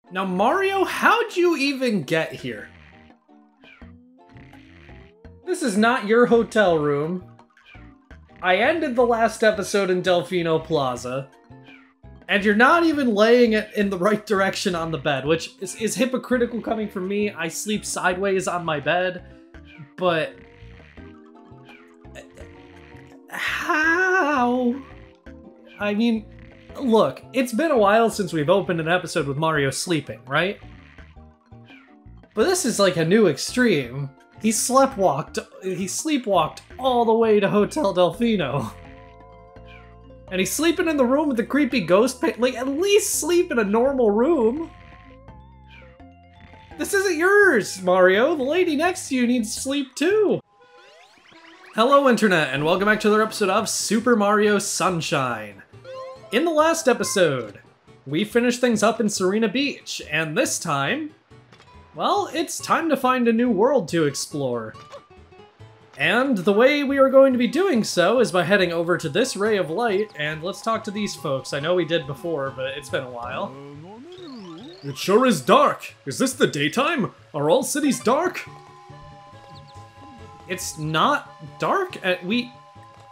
Now, Mario, how'd you even get here? This is not your hotel room. I ended the last episode in Delfino Plaza. And you're not even laying it in the right direction on the bed, which is hypocritical coming from me. I sleep sideways on my bed, but... How? I mean, look, it's been a while since we've opened an episode with Mario sleeping, right? But this is like a new extreme. He sleepwalked all the way to Hotel Delfino. And he's sleeping in the room with the creepy ghost like, at least sleep in a normal room. This isn't yours, Mario. The lady next to you needs sleep too. Hello, Internet, and welcome back to another episode of Super Mario Sunshine. In the last episode, we finished things up in Sirena Beach, and this time, well, it's time to find a new world to explore. And the way we are going to be doing so is by heading over to this ray of light, and let's talk to these folks. I know we did before, but it's been a while. It sure is dark. Is this the daytime? Are all cities dark? It's not dark.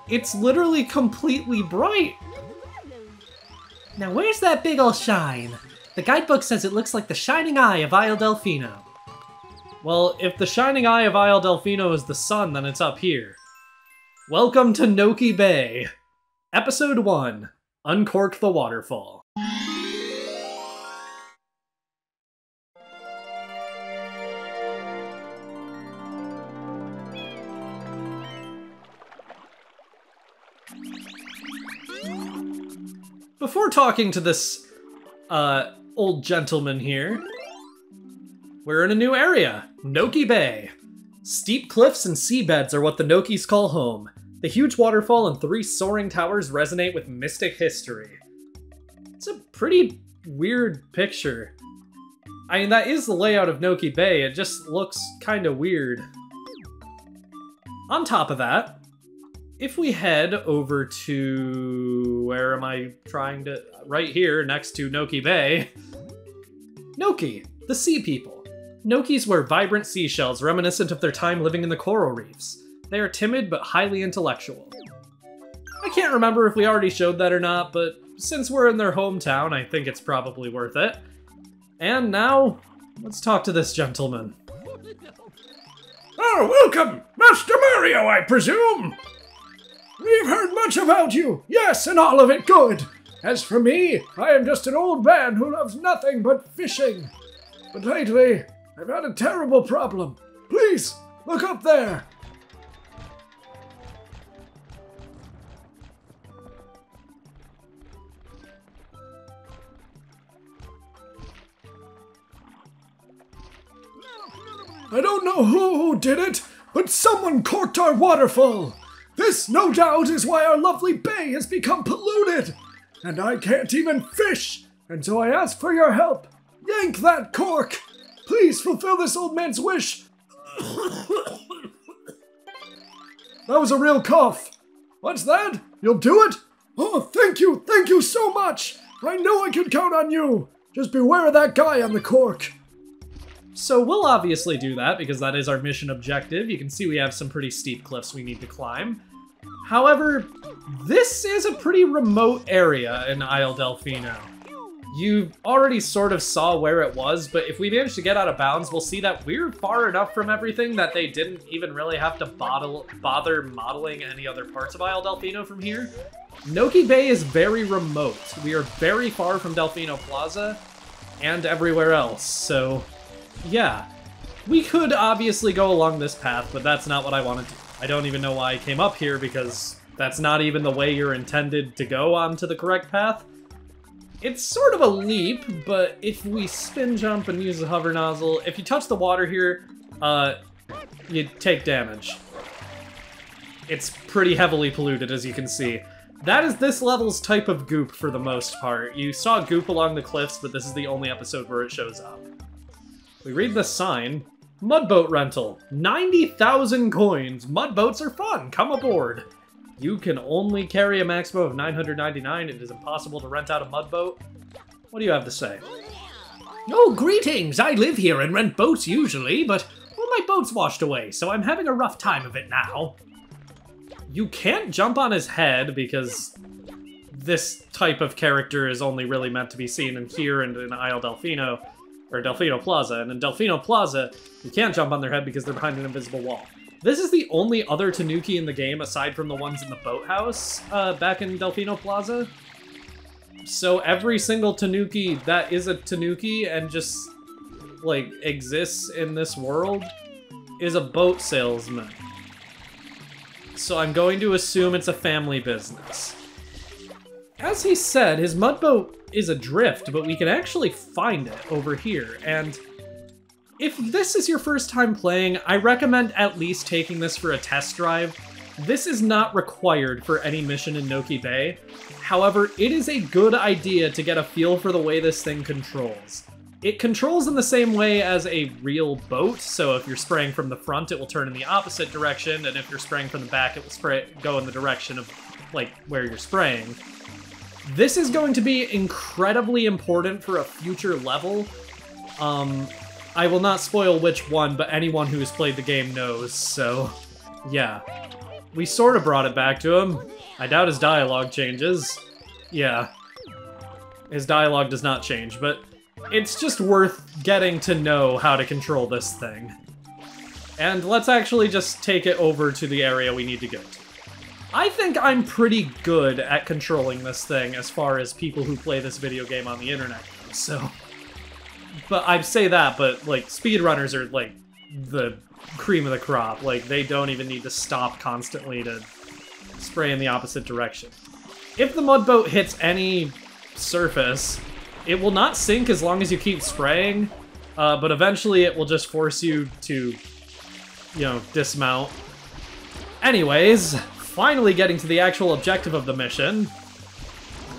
It's literally completely bright. Now where's that big ol' shine? The guidebook says it looks like the shining eye of Isle Delfino. Well, if the shining eye of Isle Delfino is the sun, then it's up here. Welcome to Noki Bay. Episode 1, Uncork the Waterfall. Before talking to this, old gentleman here, we're in a new area, Noki Bay. Steep cliffs and seabeds are what the Nokis call home. The huge waterfall and 3 soaring towers resonate with mystic history. It's a pretty weird picture. I mean, that is the layout of Noki Bay, it just looks kind of weird. On top of that, if we head over to... where am I trying to... right here, next to Noki Bay. Noki, the sea people. Nokis wear vibrant seashells reminiscent of their time living in the coral reefs. They are timid but highly intellectual. I can't remember if we already showed that or not, but since we're in their hometown, I think it's probably worth it. And now, let's talk to this gentleman. Oh, welcome! Master Mario, I presume? We've heard much about you, yes, and all of it good. As for me, I am just an old man who loves nothing but fishing. But lately, I've had a terrible problem. Please, look up there. I don't know who did it, but someone corked our waterfall. This, no doubt, is why our lovely bay has become polluted. And I can't even fish, and so I ask for your help. Yank that cork. Please fulfill this old man's wish. That was a real cough. What's that? You'll do it? Oh, thank you so much. I know I could count on you. Just beware of that guy on the cork. So we'll obviously do that, because that is our mission objective. You can see we have some pretty steep cliffs we need to climb. However, this is a pretty remote area in Isle Delfino. You already sort of saw where it was, but if we manage to get out of bounds, we'll see that we're far enough from everything that they didn't even really have to bother modeling any other parts of Isle Delfino from here. Noki Bay is very remote. We are very far from Delfino Plaza and everywhere else, so yeah. We could obviously go along this path, but that's not what I want to do. I don't even know why I came up here, because that's not even the way you're intended to go onto the correct path. It's sort of a leap, but if we spin jump and use the hover nozzle, if you touch the water here, you take damage. It's pretty heavily polluted, as you can see. That is this level's type of goop for the most part. You saw goop along the cliffs, but this is the only episode where it shows up. We read the sign. Mudboat rental. 90,000 coins. Mudboats are fun. Come aboard. You can only carry a maximum of 999. It is impossible to rent out a mudboat. What do you have to say? Oh, greetings! I live here and rent boats usually, but well, my boat's washed away, so I'm having a rough time of it now. You can't jump on his head because this type of character is only really meant to be seen in here and in Isle Delfino, or Delfino Plaza. And in Delfino Plaza, you can't jump on their head because they're behind an invisible wall. This is the only other Tanuki in the game aside from the ones in the boathouse back in Delfino Plaza. So every single Tanuki that is a Tanuki and just, like, exists in this world is a boat salesman. So I'm going to assume it's a family business. As he said, his mud boat is adrift, but we can actually find it over here. And if this is your first time playing, I recommend at least taking this for a test drive. This is not required for any mission in Noki Bay. However, it is a good idea to get a feel for the way this thing controls. It controls in the same way as a real boat, so if you're spraying from the front, it will turn in the opposite direction, and if you're spraying from the back, it will go in the direction of, like, where you're spraying. This is going to be incredibly important for a future level. I will not spoil which one, but anyone who has played the game knows, so yeah. We sort of brought it back to him. I doubt his dialogue changes. Yeah. His dialogue does not change, but it's just worth getting to know how to control this thing. And let's actually just take it over to the area we need to go to. I think I'm pretty good at controlling this thing as far as people who play this video game on the internet go, so... But I say that, but, like, speedrunners are, like, the cream of the crop. Like, they don't even need to stop constantly to spray in the opposite direction. If the mud boat hits any surface, it will not sink as long as you keep spraying, but eventually it will just force you to, you know, dismount. Anyways, finally getting to the actual objective of the mission.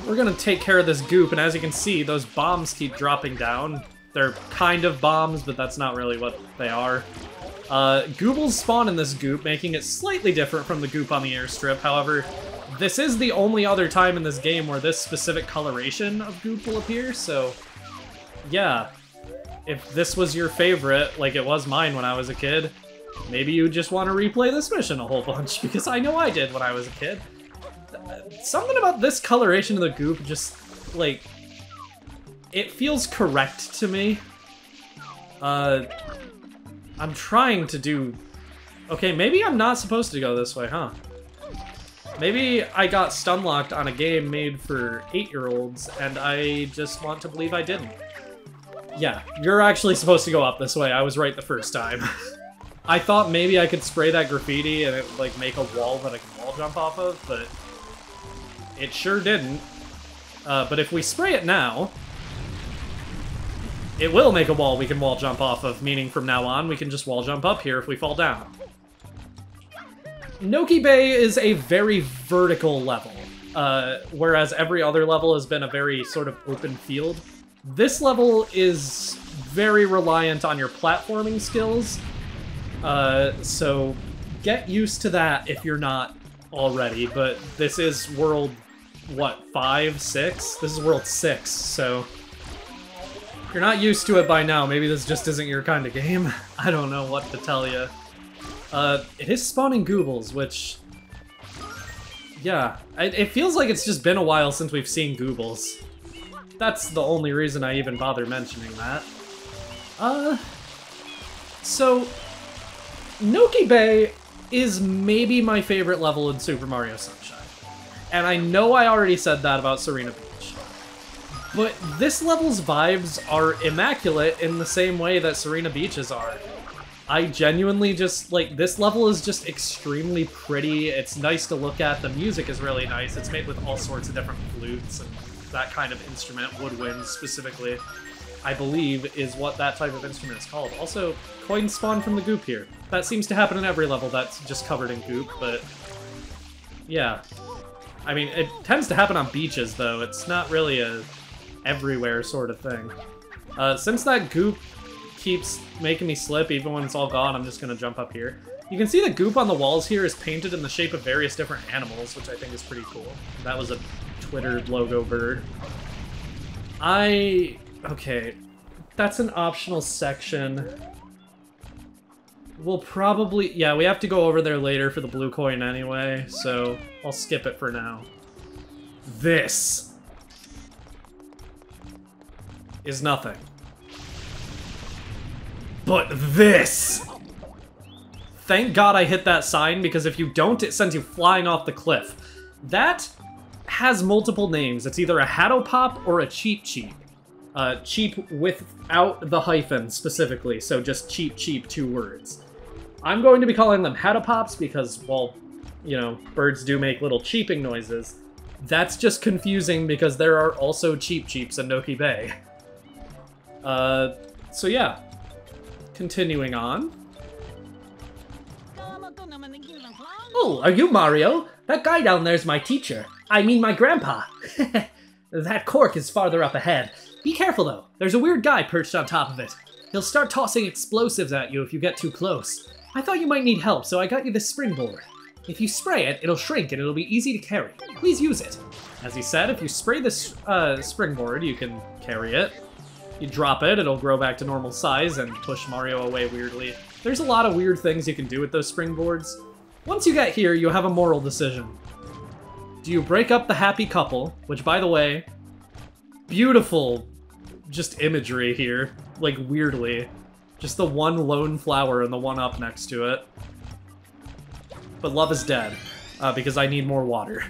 We're gonna take care of this goop, and as you can see, those bombs keep dropping down. They're kind of bombs, but that's not really what they are. Goobles spawn in this goop, making it slightly different from the goop on the airstrip. However, this is the only other time in this game where this specific coloration of goop will appear, so yeah. If this was your favorite, like it was mine when I was a kid, maybe you just want to replay this mission a whole bunch, because I know I did when I was a kid. Something about this coloration of the goop just, like, it feels correct to me. I'm trying to do... Okay, maybe I'm not supposed to go this way, huh? Maybe I got stun-locked on a game made for 8-year-olds, and I just want to believe I didn't. Yeah, you're actually supposed to go up this way. I was right the first time. I thought maybe I could spray that graffiti and it would, like, make a wall that I can wall jump off of, but it sure didn't. But if we spray it now, it will make a wall we can wall jump off of, meaning from now on we can just wall jump up here if we fall down. Noki Bay is a very vertical level, whereas every other level has been a very sort of open field. This level is very reliant on your platforming skills, so get used to that if you're not already, but this is world, what, 5, 6? This is world 6, so if you're not used to it by now, maybe this just isn't your kind of game. I don't know what to tell you. It is spawning Goobles, which, yeah, it feels like it's just been a while since we've seen Goobles. That's the only reason I even bother mentioning that. So, Noki Bay is maybe my favorite level in Super Mario Sunshine. And I know I already said that about Sirena Beach. But this level's vibes are immaculate in the same way that Sirena Beach's are. I genuinely just, like, this level is just extremely pretty. It's nice to look at. The music is really nice. It's made with all sorts of different flutes and that kind of instrument, woodwind specifically, I believe is what that type of instrument is called. Also, coins spawn from the goop here. That seems to happen in every level that's just covered in goop, but yeah. I mean, it tends to happen on beaches, though. It's not really a everywhere sort of thing. Since that goop keeps making me slip even when it's all gone, I'm just gonna jump up here. You can see the goop on the walls here is painted in the shape of various different animals, which I think is pretty cool. That was a Twitter logo bird. Okay. that's an optional section. We'll probably... Yeah, we have to go over there later for the blue coin anyway, so I'll skip it for now. This is nothing. But this! Thank God I hit that sign, because if you don't, it sends you flying off the cliff. That has multiple names. It's either a Hattopop or a Cheep Cheep. Cheap without the hyphen, specifically, so just cheap, 2 words. I'm going to be calling them Hattopops because, well, you know, birds do make little cheeping noises. That's just confusing because there are also Cheep Cheeps in Noki Bay. So yeah. Continuing on. Oh, are you Mario? That guy down there's my teacher. I mean my grandpa. That cork is farther up ahead. Be careful though, there's a weird guy perched on top of it. He'll start tossing explosives at you if you get too close. I thought you might need help, so I got you this springboard. If you spray it, it'll shrink and it'll be easy to carry. Please use it. As he said, if you spray this springboard, you can carry it. You drop it, it'll grow back to normal size and push Mario away weirdly. There's a lot of weird things you can do with those springboards. Once you get here, you have a moral decision. Do you break up the happy couple, which, by the way, beautiful just imagery here, like weirdly. Just the one lone flower and the one up next to it. But love is dead, because I need more water.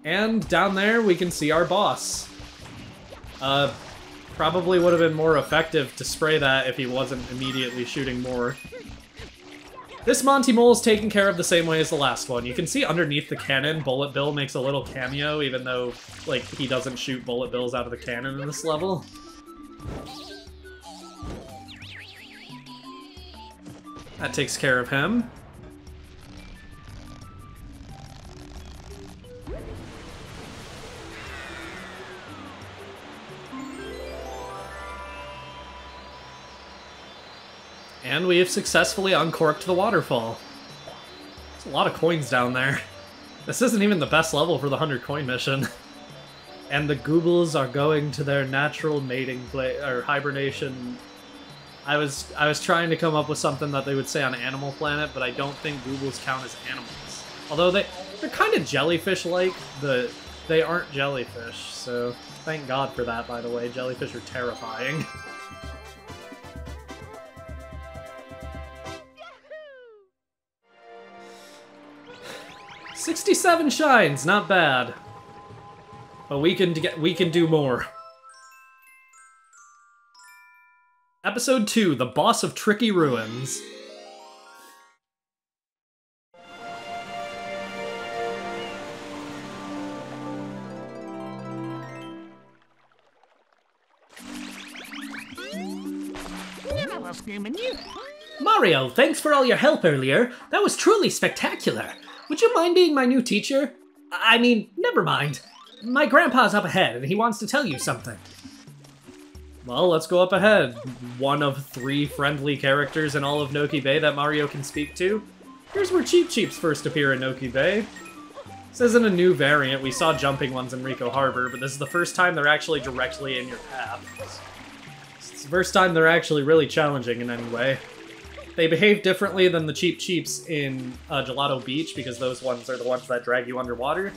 And down there, we can see our boss. Probably would have been more effective to spray that if he wasn't immediately shooting more. This Monty Mole is taken care of the same way as the last one. You can see underneath the cannon, Bullet Bill makes a little cameo, even though, like, he doesn't shoot bullet bills out of the cannon in this level. That takes care of him. And we have successfully uncorked the waterfall. There's a lot of coins down there. This isn't even the best level for the 100 coin mission. And the Goobles are going to their natural mating play or hibernation. I was trying to come up with something that they would say on Animal Planet, but I don't think Goobles count as animals. Although they're kind of jellyfish-like, they aren't jellyfish, so thank God for that, by the way. Jellyfish are terrifying. 67 shines, not bad. But we can do more. Episode 2, The Boss of Tricky Ruins. Mario, thanks for all your help earlier. That was truly spectacular. Would you mind being my new teacher? I mean, never mind. My grandpa's up ahead, and he wants to tell you something. Well, let's go up ahead. One of 3 friendly characters in all of Noki Bay that Mario can speak to. Here's where Cheep Cheeps first appear in Noki Bay. This isn't a new variant. We saw jumping ones in Rico Harbor, but this is the first time they're actually directly in your path. It's the first time they're actually really challenging in any way. They behave differently than the Cheep Cheeps in Gelato Beach, because those ones are the ones that drag you underwater.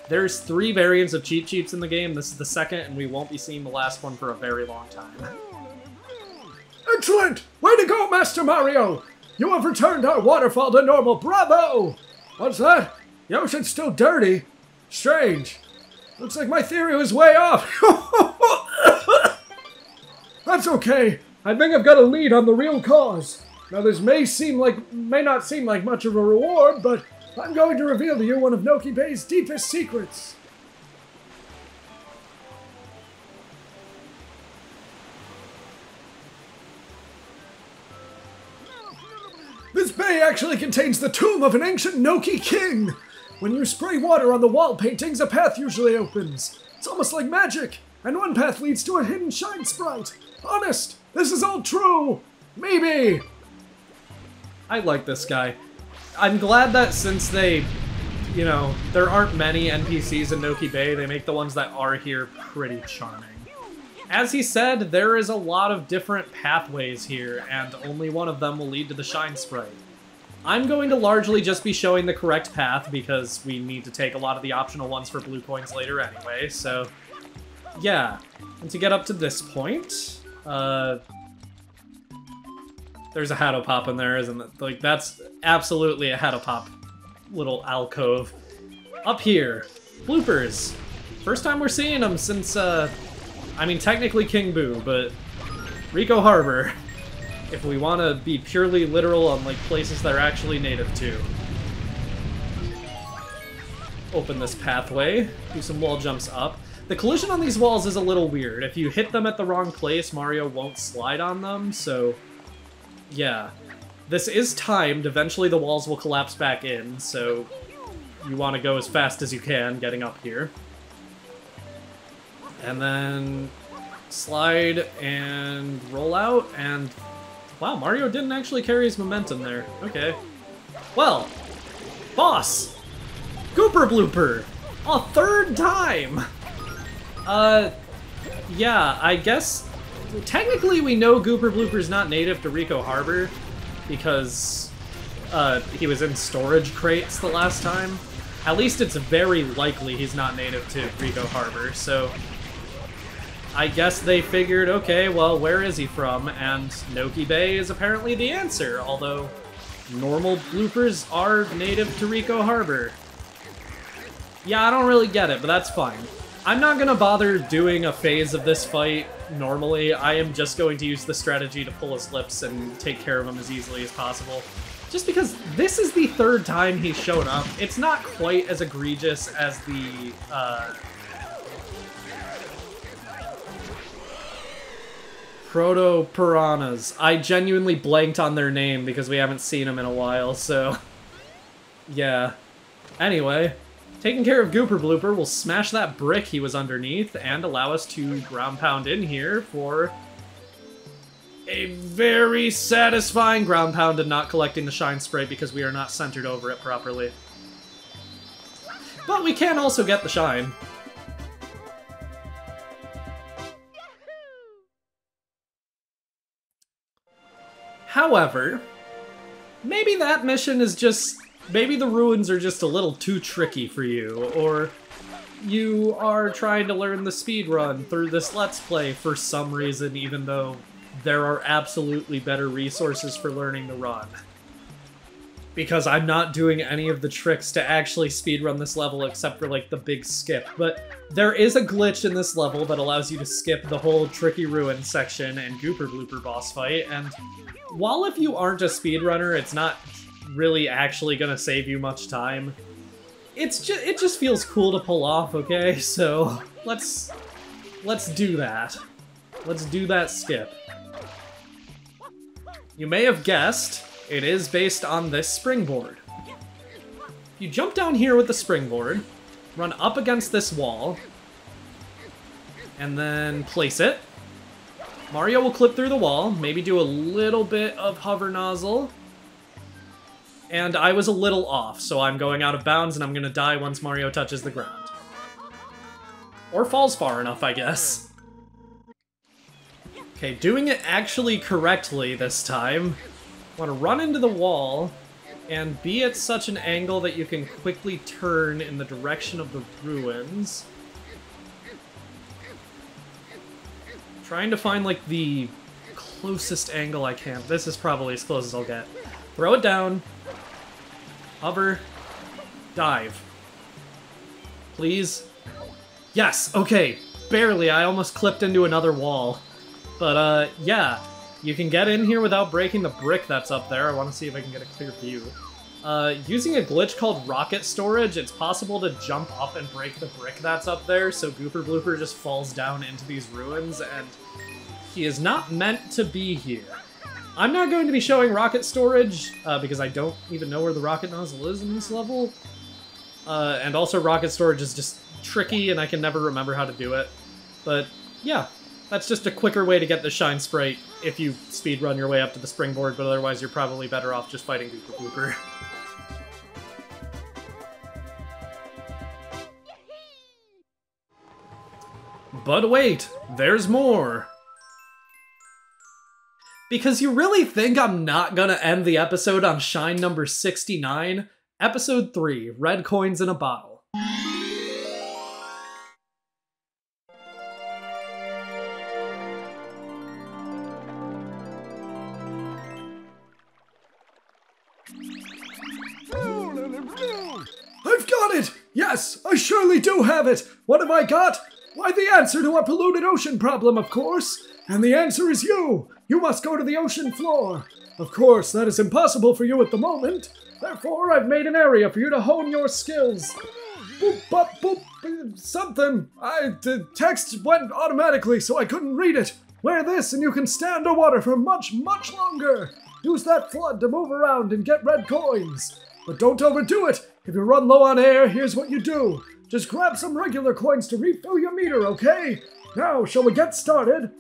There's 3 variants of Cheep Cheeps in the game. This is the second, and we won't be seeing the last one for a very long time. Excellent! Way to go, Master Mario! You have returned our waterfall to normal. Bravo! What's that? The ocean's still dirty. Strange. Looks like my theory was way off. That's okay. I think I've got a lead on the real cause. Now this may not seem like much of a reward, but I'm going to reveal to you one of Noki Bay's deepest secrets. This bay actually contains the tomb of an ancient Noki king. When you spray water on the wall paintings, a path usually opens. It's almost like magic, and one path leads to a hidden shine sprite. Honest, this is all true. Maybe. I like this guy. I'm glad that since they, you know, there aren't many NPCs in Noki Bay, they make the ones that are here pretty charming. As he said, there is a lot of different pathways here, and only one of them will lead to the Shine Sprite. I'm going to largely just be showing the correct path because we need to take a lot of the optional ones for blue coins later anyway, so yeah. And to get up to this point, there's a Hatopop in there, isn't it? Like, that's absolutely a Hatopop little alcove. Up here, bloopers. First time we're seeing them since, I mean, technically King Boo, but Rico Harbor. If we want to be purely literal on, like, places they're actually native to. Open this pathway, do some wall jumps up. The collision on these walls is a little weird. If you hit them at the wrong place, Mario won't slide on them, so yeah. This is timed, eventually the walls will collapse back in, so you want to go as fast as you can getting up here. And then slide and roll out, and wow, Mario didn't actually carry his momentum there. Okay. Well, boss! Gooper Blooper! A third time! Yeah, I guess technically we know Gooper Blooper's not native to Rico Harbor because he was in storage crates the last time. At least it's very likely he's not native to Rico Harbor, so I guess they figured, okay, well, where is he from? And Noki Bay is apparently the answer, although normal bloopers are native to Rico Harbor. Yeah, I don't really get it, but that's fine. I'm not gonna bother doing a phase of this fight normally. I am just going to use the strategy to pull his lips and take care of him as easily as possible. Just because this is the third time he's shown up, it's not quite as egregious as the, Proto-Piranhas. I genuinely blanked on their name because we haven't seen them in a while, so yeah. Anyway, taking care of Gooper Blooper will smash that brick he was underneath and allow us to ground pound in here for a very satisfying ground pound and not collecting the Shine Sprite because we are not centered over it properly. But we can also get the Shine. However, maybe that mission is just... maybe the ruins are just a little too tricky for you, or you are trying to learn the speedrun through this Let's Play for some reason, even though there are absolutely better resources for learning the run. Because I'm not doing any of the tricks to actually speedrun this level except for, like, the big skip. But there is a glitch in this level that allows you to skip the whole Tricky Ruin section and Gooper Blooper boss fight, and while if you aren't a speedrunner, it's not really actually gonna save you much time, it just feels cool to pull off, okay? So, let's do that. Let's do that skip. You may have guessed, it is based on this springboard. You jump down here with the springboard, run up against this wall, and then place it. Mario will clip through the wall, maybe do a little bit of hover nozzle. And I was a little off, so I'm going out of bounds and I'm gonna die once Mario touches the ground. Or falls far enough, I guess. Okay, doing it actually correctly this time. I want to run into the wall and be at such an angle that you can quickly turn in the direction of the ruins. Trying to find, like, the closest angle I can. This is probably as close as I'll get. Throw it down. Hover. Dive. Please. Yes, okay. Barely. I almost clipped into another wall. But, yeah. You can get in here without breaking the brick that's up there. I want to see if I can get a clear view. Using a glitch called rocket storage, it's possible to jump up and break the brick that's up there, so Gooper Blooper just falls down into these ruins, and he is not meant to be here. I'm not going to be showing rocket storage, because I don't even know where the rocket nozzle is in this level. And also rocket storage is just tricky, and I can never remember how to do it. But, yeah. That's just a quicker way to get the Shine Sprite if you speedrun your way up to the springboard, but otherwise you're probably better off just fighting Gooper Blooper. But wait, there's more. Because you really think I'm not gonna end the episode on shine number 69? Episode 3, Red Coins in a Bottle. I've got it! Yes, I surely do have it! What have I got? Why, the answer to our polluted ocean problem, of course! And the answer is you! You must go to the ocean floor! Of course, that is impossible for you at the moment. Therefore, I've made an area for you to hone your skills. Boop, bop, boop, something. The text went automatically, so I couldn't read it. Wear this and you can stay underwater for much, much longer. Use that flood to move around and get red coins. But don't overdo it. If you run low on air, here's what you do. Just grab some regular coins to refill your meter, okay? Now, shall we get started?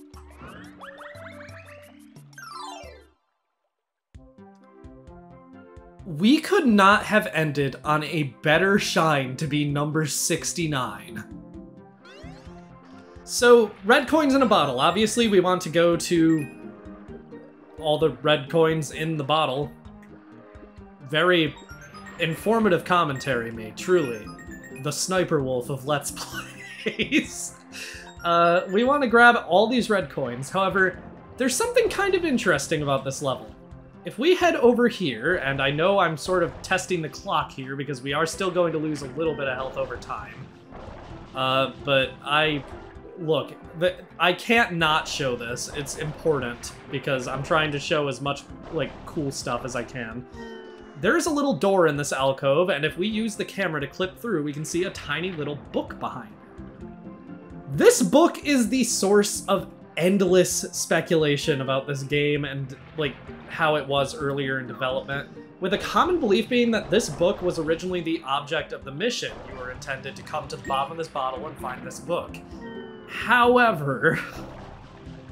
We could not have ended on a better shine to be number 69. So, red coins in a bottle. Obviously, we want to go to all the red coins in the bottle. Very informative commentary, mate, truly. The Sniper Wolf of Let's Plays. We want to grab all these red coins. However, there's something kind of interesting about this level. If we head over here, and I know I'm sort of testing the clock here because we are still going to lose a little bit of health over time. But look, I can't not show this. It's important because I'm trying to show as much, like, cool stuff as I can. There's a little door in this alcove, and if we use the camera to clip through, we can see a tiny little book behind it. This book is the source of endless speculation about this game and, like, how it was earlier in development, with a common belief being that this book was originally the object of the mission. You were intended to come to the bottom of this bottle and find this book. However,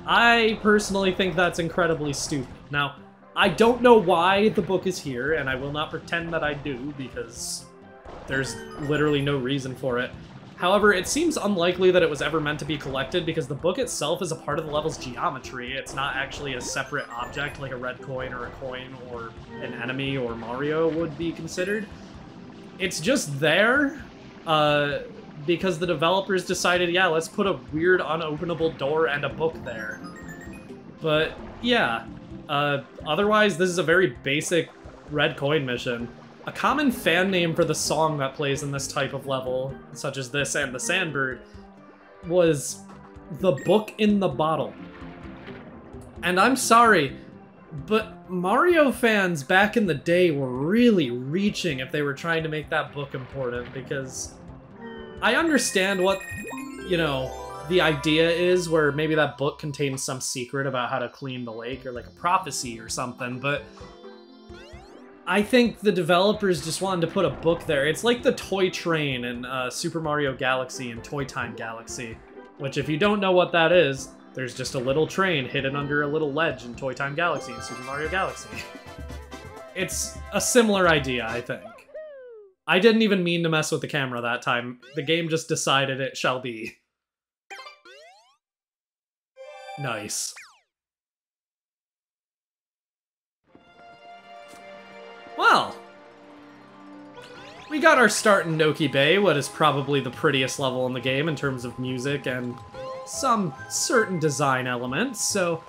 I personally think that's incredibly stupid. Now, I don't know why the book is here, and I will not pretend that I do, because there's literally no reason for it. However, it seems unlikely that it was ever meant to be collected because the book itself is a part of the level's geometry. It's not actually a separate object like a red coin or a coin or an enemy or Mario would be considered. It's just there because the developers decided, yeah, let's put a weird unopenable door and a book there. But yeah, otherwise this is a very basic red coin mission. A common fan name for the song that plays in this type of level, such as this and the Sandbird, was The Book in the Bottle. And I'm sorry, but Mario fans back in the day were really reaching if they were trying to make that book important, because I understand what, you know, the idea is, where maybe that book contains some secret about how to clean the lake, or like a prophecy or something, but I think the developers just wanted to put a book there. It's like the toy train in Super Mario Galaxy and Toy Time Galaxy, which if you don't know what that is, there's just a little train hidden under a little ledge in Toy Time Galaxy and Super Mario Galaxy. It's a similar idea, I think. I didn't even mean to mess with the camera that time. The game just decided it shall be. Nice. Well, we got our start in Noki Bay, what is probably the prettiest level in the game in terms of music and some certain design elements, so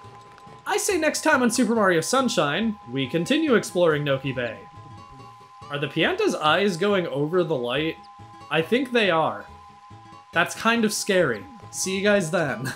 I say next time on Super Mario Sunshine, we continue exploring Noki Bay. Are the Pianta's eyes going over the light? I think they are. That's kind of scary. See you guys then.